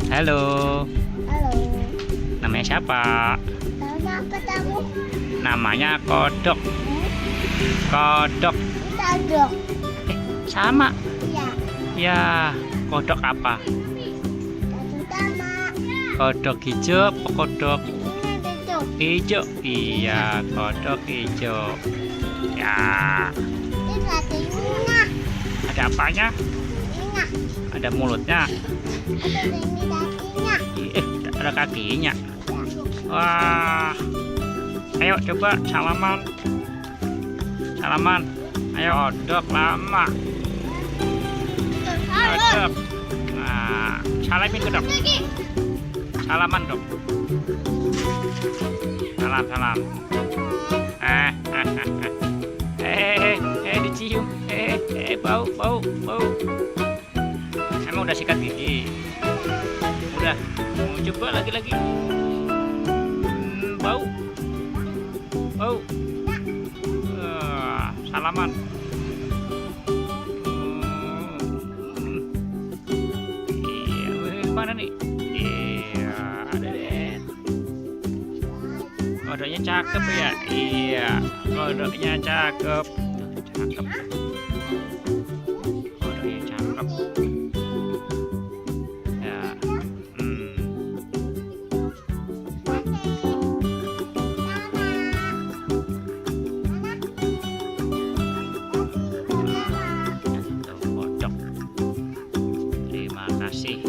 Halo, Halo. namanya siapa? Nama apa kamu? Namanya Kodok. Kodok. Tadok. Sama. Iya. Ya, kodok apa? Satu sama. Kodok hijau apa kodok Ini betul. hijau? Iya, kodok hijau. Ya, Ini satunya. ada apanya? Ini. Ada mulutnya. Ada ini kakinya. Ada kakinya. Wah. Ayo coba salaman. Salaman. Ayo kodok lama. Kodok. Nah, salamin kodok. Salaman dong. Salam salam. Dicium. Bau bau bau. Emang udah sikat gigi? Udah. Coba lagi. Bau. Bau. Salaman. Iya, mana nih? Iya, ada deh. Kodoknya cakep ya? Iya, kodoknya cakep. Cakep. Kodoknya cakep. Ya. Tuh, kodok. Terima kasih.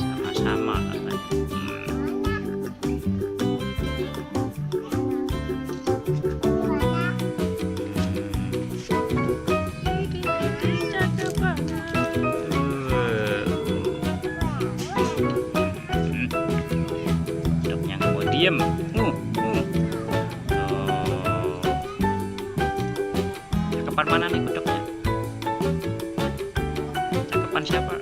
Sama-sama. Kodoknya nggak mau diem. Oh. Cakepan mana nih kodoknya? Cakepan siapa?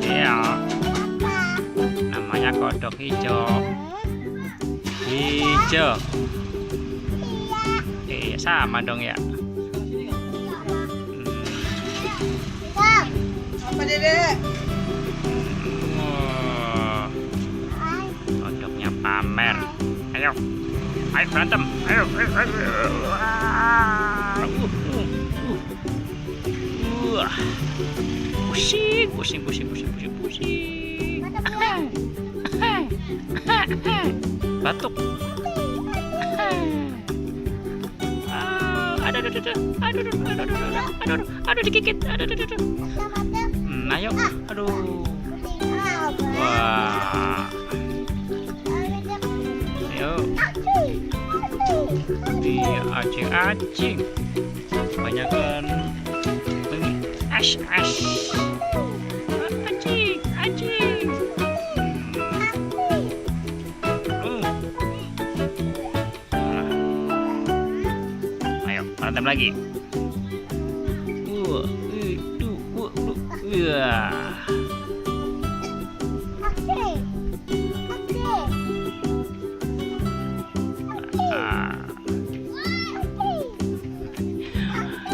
Iya, namanya kodok hijau. Hijau. Iya, sama dong ya. Apa Dedek? Wah, kodoknya pamer. Ayo berantem. Ayo. Wah. Pusing. Batuk. Aduh, digigit. Aduh. Ayo, aduh. Wah. Ayo. Iya, acing. Kebanyakan ini. Ash. Acing. Ayo, berantem lagi.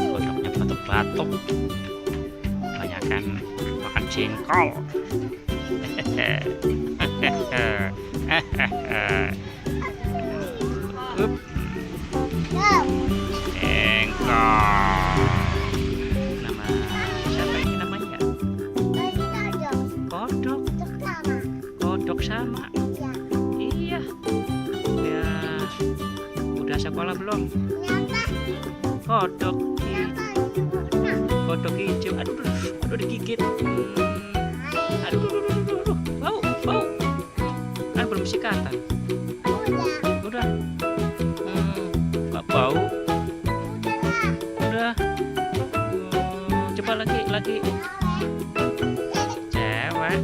Kodoknya batuk. Kebanyakan makan jengkol. Jengkol. Nama siapa ini namanya? Kodok sama. Iya. Ya. Udah sekolah belum? Kodok hijau. Aduh digigit. Aduh. Bau. Kan belum sikatan. Udah. Nggak bau. Udah. Coba lagi. Cewek.